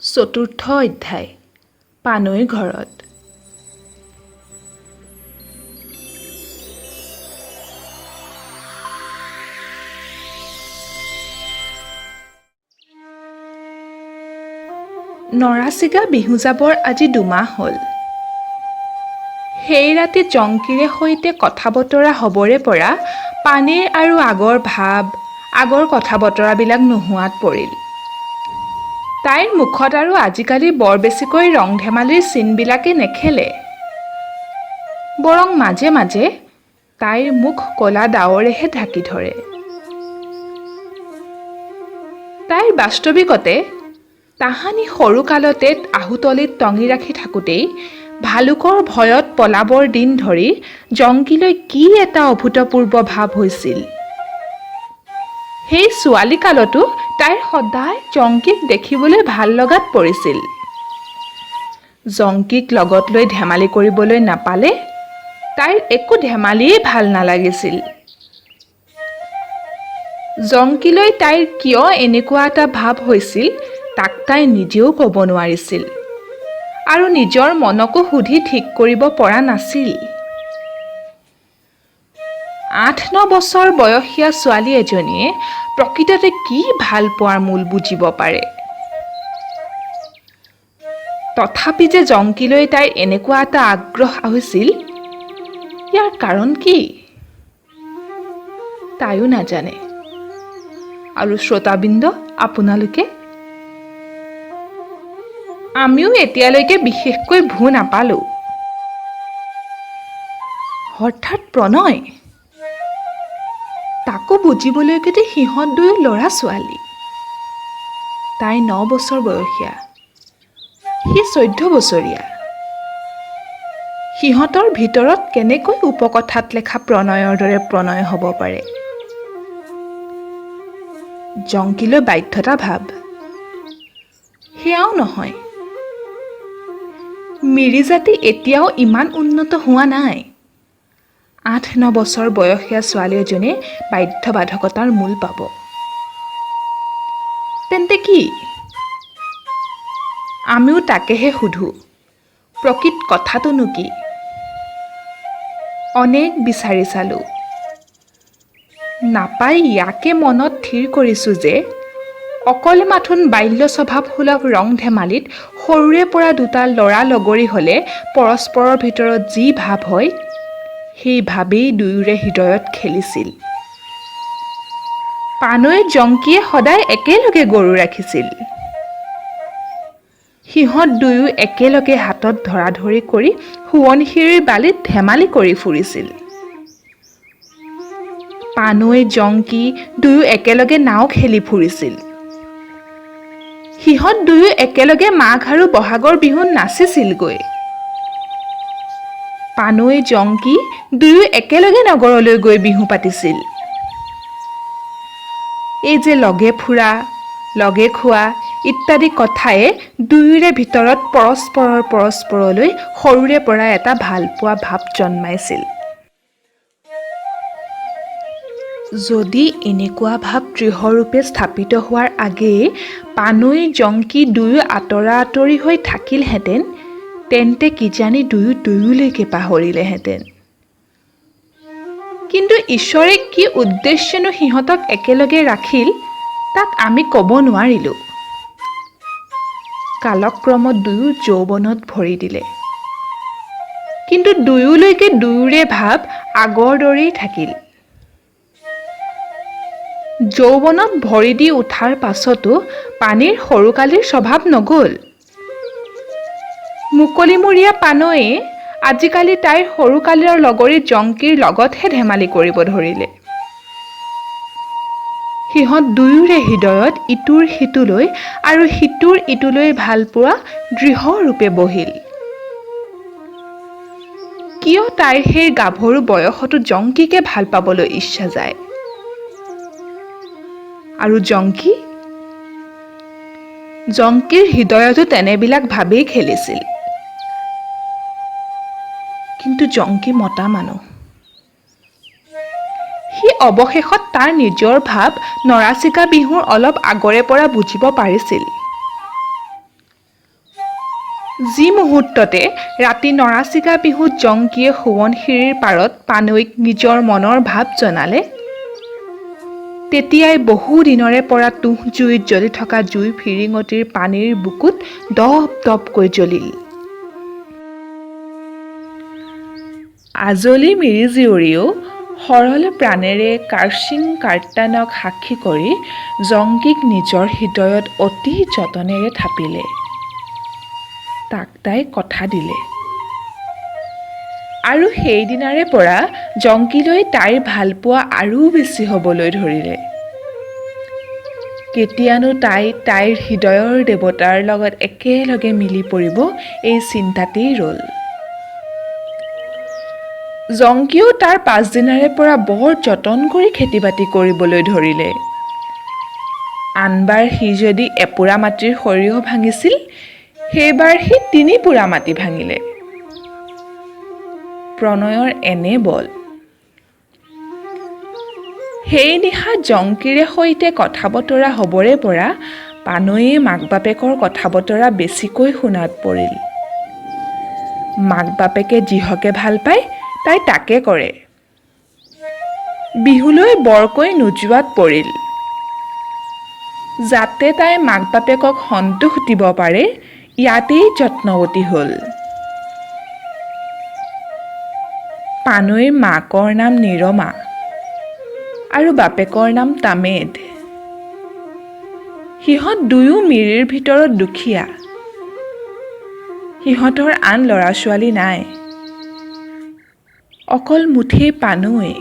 চতুৰ্থ অধ্যায় পানৈৰ ঘৰত। নৰাচিগা বিহু যাবৰ আজি 2 মাহ হ'ল। সেই ৰাতি জংকীৰে সৈতে কথা বতৰা হ'বৰে পৰা পানেইৰ আৰু আগৰ ভাৱ আগৰ কথা বতৰাবিলাক নোহোৱাত পৰিল। তাইৰ মুখত আৰু আজিকালি বৰ বেছিকৈ ৰং ধেমালিৰ চিনবিলাকে নেখেলে। বৰং মাজে মাজে তাইৰ মুখ ক'লা ডাৱৰেহে ঢাকি ধৰে। তাইৰ বাস্তৱিকতে তাহানি সৰু কালতে আহুতলিত টঙি ৰাখি থাকোঁতেই ভালুকৰ ভয়ত পলাবৰ দিন ধৰি জংকীলৈ কি এটা অভূতপূৰ্ব ভাৱ হৈছিল। সেই ছোৱালী কালতো তাইৰ সদায় জংকীক দেখিবলৈ ভাল লগাত পৰিছিল। জংকীক লগত লৈ ধেমালি কৰিবলৈ নাপালে তাইৰ একো ধেমালিয়েই ভাল নালাগিছিল। জংকীলৈ তাইৰ কিয় এনেকুৱা এটা ভাৱ হৈছিল তাক তাই নিজেও ক'ব নোৱাৰিছিল আৰু নিজৰ মনকো সুধি ঠিক কৰিব পৰা নাছিল। 8-9 বছৰ বয়সীয়া ছোৱালী এজনীয়ে প্ৰকৃততে কি ভাল পোৱাৰ মূল বুজিব পাৰে। তথাপি যে জংকীলৈ তাইৰ এনেকুৱা এটা আগ্ৰহ হৈছিল, ইয়াৰ কাৰণ কি তাইও নাজানে। আৰু শ্ৰোতাবৃন্দ, আপোনালোকে? আমিও এতিয়ালৈকে বিশেষকৈ ভু নাপালোঁ। হঠাৎ প্ৰণয়, তাকো বুজিবলৈকেতো সিহঁত দুয়ো ল'ৰা ছোৱালী। তাই 9 বছৰ বয়সীয়া, সি 14 বছৰীয়া। সিহঁতৰ ভিতৰত কেনেকৈ উপকথাত লেখা প্ৰণয়ৰ দৰে প্ৰণয় হ'ব পাৰে? জংকীলৈ বাধ্যতা ভাৱ, সেয়াও নহয়। মিৰি জাতি এতিয়াও ইমান উন্নত হোৱা নাই। 8-9 বছৰ বয়সীয়া ছোৱালী এজনীয়ে বাধ্যবাধকতাৰ মূল পাব। তেন্তে কি? আমিও তাকেহে সুধো, প্ৰকৃত কথাটোনো কি? অনেক বিচাৰি চালোঁ, নাপাই ইয়াকে মনত থিৰ কৰিছোঁ যে অকলে মাথোন বাল্য স্বভাৱসুলভ ৰং ধেমালিত সৰুৰে পৰা দুটা ল'ৰা লগৰী হ'লে পৰস্পৰৰ ভিতৰত যি ভাৱ হয়, সেই ভাৱেই দুয়োৰে হৃদয়ত খেলিছিল। পানৈ জংকীয়ে সদায় একেলগে গৰু ৰাখিছিল। সিহঁত দুয়ো একেলগে হাতত ধৰাধৰি কৰি সোৱণশিৰিৰ বালিত ধেমালি কৰি ফুৰিছিল। পানৈ জংকী দুয়ো একেলগে নাও খেলি ফুৰিছিল। সিহঁত দুয়ো একেলগে মাঘ আৰু বহাগৰ বিহুত নাচিছিলগৈ। পানৈ জংকী দুয়ো একেলগে নগৰলৈ গৈ বিহু পাতিছিল। এই যে লগে ফুৰা, লগে খোৱা ইত্যাদি কথায়ে দুয়োৰে ভিতৰত পৰস্পৰলৈ সৰুৰে পৰা এটা ভালপোৱা ভাৱ জন্মাইছিল। যদি এনেকুৱা ভাৱ দৃঢ়ৰূপে স্থাপিত হোৱাৰ আগেয়ে পানৈ জংকী দুয়ো আঁতৰা আঁতৰি হৈ থাকিলহেঁতেন, তেন্তে কিজানি দুয়োলৈকে পাহৰিলেহেঁতেন। কিন্তু ঈশ্বৰে কি উদ্দেশ্যেনো সিহঁতক একেলগে ৰাখিল তাক আমি ক'ব নোৱাৰিলোঁ। কালক্ৰমত দুয়ো যৌৱনত ভৰি দিলে। কিন্তু দুয়োলৈকে দুয়োৰে ভাৱ আগৰ দৰেই থাকিল। যৌৱনত ভৰি দি উঠাৰ পাছতো পানেইৰ সৰুকালিৰ স্বভাৱ নগ'ল। মুকলিমূৰীয়া পানৈয়ে আজিকালি তাইৰ সৰুকালৰ লগৰী জংকীৰ লগতহে ধেমালি কৰিব ধৰিলে। সিহঁত দুয়োৰে হৃদয়ত ইটোৰ সিটোলৈ আৰু সিটোৰ ইটোলৈ ভালপোৱা দৃঢ়ৰূপে বহিল। কিয় তাইৰ সেই গাভৰু বয়সতো জংকীকে ভাল পাবলৈ ইচ্ছা যায়? আৰু জংকীৰ হৃদয়তো তেনেবিলাক ভাৱেই খেলিছিল। কিন্তু জংকী মতা মানুহ। সি অৱশেষত তাৰ নিজৰ ভাৱ নৰাচিগা বিহুৰ অলপ আগৰে পৰা বুজিব পাৰিছিল। যি মুহূৰ্ততে ৰাতি নৰাচিগা বিহুত জংকীয়ে সোৱণশিৰিৰ পাৰত পানৈক নিজৰ মনৰ ভাৱ জনালে, তেতিয়াই বহু দিনৰে পৰা তুঁহ জুইত জ্বলি থকা জুই ফিৰিঙতিৰ পানীৰ বুকুত দপ দপকৈ জ্বলিল। আজলি মিৰিজীয়ৰীয়েও সৰল প্ৰাণেৰে কাৰ্চিং কাৰ্তানক সাক্ষী কৰি জংকীক নিজৰ হৃদয়ত অতি যতনেৰে থাপিলে। তাক তাই কথা দিলে। আৰু সেইদিনাৰে পৰা জংকীলৈ তাইৰ ভালপোৱা আৰু বেছি হ'বলৈ ধৰিলে। কেতিয়ানো তাই তাইৰ হৃদয়ৰ দেৱতাৰ লগত একেলগে মিলি পৰিব, এই চিন্তাতেই ৰ'ল। জংকীয়েও তাৰ পাছদিনাৰে পৰা বৰ যতন কৰি খেতি বাতি কৰিবলৈ ধৰিলে। আনবাৰ সি যদি এপোৰা মাটিৰ সৰিয়হ ভাঙিছিল, সেইবাৰ সি ৩ পোৰা মাটি ভাঙিলে। প্ৰণয়ৰ এনে বল। সেই নিশা জংকীৰে সৈতে কথা বতৰা হ'বৰে পৰা পানৈয়ে মাক বাপেকৰ কথা বতৰা বেছিকৈ শুনাত পৰিল। মাক বাপেকে যিহকে ভাল পায় তাই তাকে কৰে। বিহুলৈ বৰকৈ নোযোৱাত পৰিল। যাতে তাই মাক বাপেকক সন্তোষ দিব পাৰে, ইয়াতেই যত্নৱতী হ'ল। পানৈৰ মাকৰ নাম নিৰমা আৰু বাপেকৰ নাম তামেদ। সিহঁত দুয়ো মিৰিৰ ভিতৰত দুখীয়া। সিহঁতৰ আন ল'ৰা ছোৱালী নাই, অকল মুঠেই পানৈ।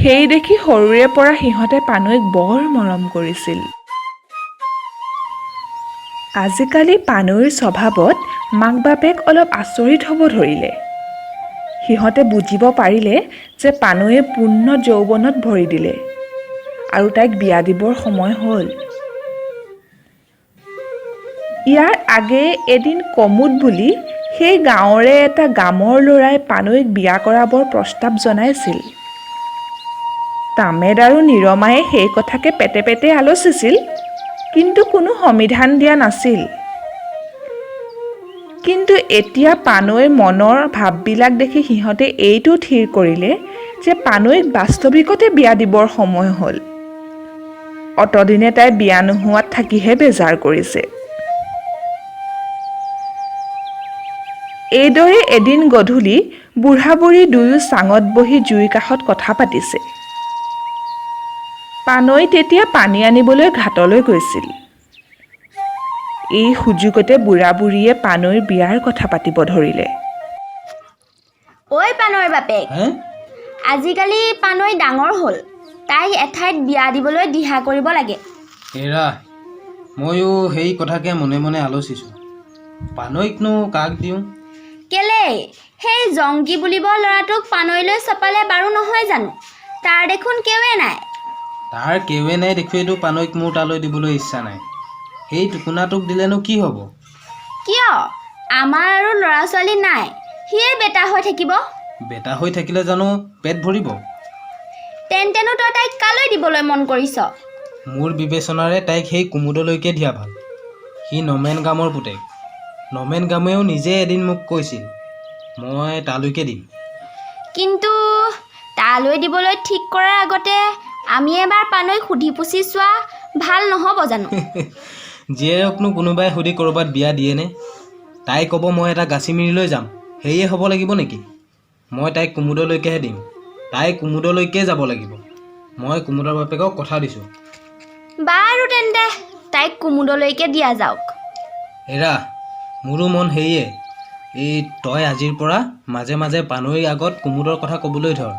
সেই দেখি সৰুৰে পৰা সিহঁতে পানৈক বৰ মৰম কৰিছিল। আজিকালি পানৈৰ স্বভাৱত মাক বাপেক অলপ আচৰিত হ'ব ধৰিলে। সিহঁতে বুজিব পাৰিলে যে পানৈয়ে পূৰ্ণ যৌৱনত ভৰি দিলে আৰু তাইক বিয়া দিবৰ সময় হ'ল। ইয়াৰ আগেয়ে এদিন কমুদ বুলি সেই গাঁৱৰে এটা গামৰ ল'ৰাই পানৈক বিয়া কৰাবৰ প্ৰস্তাৱ জনাইছিল। তামেদ আৰু নিৰমায়ে সেই কথাকে পেটে পেটে আলোচিছিল, কিন্তু কোনো সমিধান দিয়া নাছিল। কিন্তু এতিয়া পানৈৰ মনৰ ভাৱবিলাক দেখি সিহঁতে এইটো থিৰ কৰিলে যে পানৈক বাস্তৱিকতে বিয়া দিবৰ সময় হ'ল। অতদিনে তাই বিয়া নোহোৱাত থাকিহে বেজাৰ কৰিছে। এইদৰে এদিন গধূলি বুঢ়া বুঢ়ী দুয়ো চাঙত বহি জুইৰ কাষত কথা পাতিছে। পানৈ তেতিয়া পানী আনিবলৈ ঘাটলৈ গৈছিল। এই সুযোগতে বুঢ়া বুঢ়ীয়ে পানৈৰ বিয়াৰ কথা পাতিব ধৰিলে। ঐ পানৈৰ বাপেক, আজিকালি পানৈ ডাঙৰ হ'ল, তাইক এঠাইত বিয়া দিবলৈ দিহা কৰিব লাগে। এৰা, ময়ো সেই কথাকে মনে মনে আলোচিছোঁ। পানৈকনো কাক দিওঁ? কেলেই, সেই জংকী বুলিব ল'ৰাটোক পানৈলৈ চপালে বাৰু নহয় জানো? তাৰ দেখোন কেৱে নাই। তাৰ কেৱে নাই দেখুৱেইতো পানৈক মোৰ তালৈ দিবলৈ ইচ্ছা নাই। সেই টুকুনাটোক দিলেনো কি হ'ব? কিয়? আমাৰ আৰু ল'ৰা ছোৱালী নাই, সিয়ে বেটা হৈ থাকিব। বেটা হৈ থাকিলে জানো পেট ভৰিব? তেন্তেনো তই তাইক কালৈ দিবলৈ মন কৰিছ? মোৰ বিবেচনাৰে তাইক সেই কুমুদলৈকে দিয়া ভাল। সি নমেন গামৰ পুতেক। নমেন গামেও নিজে এদিন মোক কৈছিল, মই তালৈকে দিম। কিন্তু তালৈ দিবলৈ ঠিক কৰাৰ আগতে আমি এবাৰ পানৈক সুধি পুছি চোৱা ভাল নহ'ব জানো? জীয়েৰকনো কোনোবাই সুধি ক'ৰবাত বিয়া দিয়েনে? তাই ক'ব মই এটা গাচিমিৰিলৈ যাম, সেয়ে হ'ব লাগিব নেকি? মই তাইক কুমুদলৈকেহে দিম। তাই কুমুদলৈকে যাব লাগিব। মই কুমুদৰ বাপেকক কথা দিছোঁ। বাৰু তেন্তে তাইক কুমুদলৈকে দিয়া যাওক। এৰা, মোৰো মন সেয়ে। এই তই আজিৰ পৰা মাজে মাজে পানৈৰ আগত কুমুদৰ কথা ক'বলৈ ধৰ,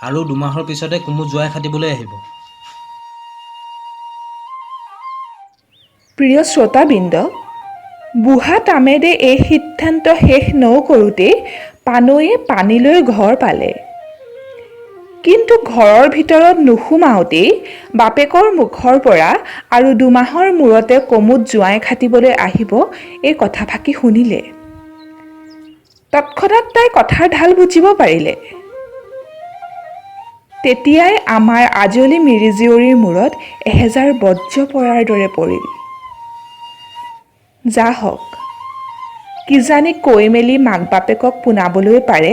আৰু 2 মাহৰ পিছতে কুমুদ জোৱাই খাটিবলৈ আহিব। প্ৰিয় শ্ৰোতাবৃন্দ, বুঢ়া তামেদে এই সিদ্ধান্ত শেষ নকৰোঁতেই পানৈয়ে পানীলৈ ঘৰ পালে। কিন্তু ঘৰৰ ভিতৰত নোসোমাওঁতেই বাপেকৰ মুখৰ পৰা আৰু 2 মাহৰ মূৰতে কমুদ জোৱাই খাটিবলৈ আহিব, এই কথাফাকি শুনিলে। তৎক্ষণাত তাই কথাৰ ঢাল বুজিব পাৰিলে। তেতিয়াই আমাৰ আজলি মিৰিজীয়ৰীৰ মূৰত এহেজাৰ বজ্ৰ পৰাৰ দৰে পৰিল। যা হওক, কিজানি কৈ মেলি মাক বাপেকক পোনাবলৈ পাৰে,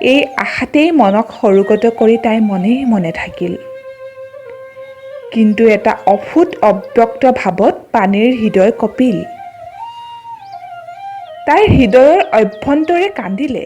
এই আশাতেই মনক সৰুগত কৰি তাই মনে মনে থাকিল। কিন্তু এটা অফুট অব্যক্ত ভাৱত পানেইৰ হৃদয় কঁপিল। তাইৰ হৃদয়ৰ অভ্যন্তৰে কান্দিলে।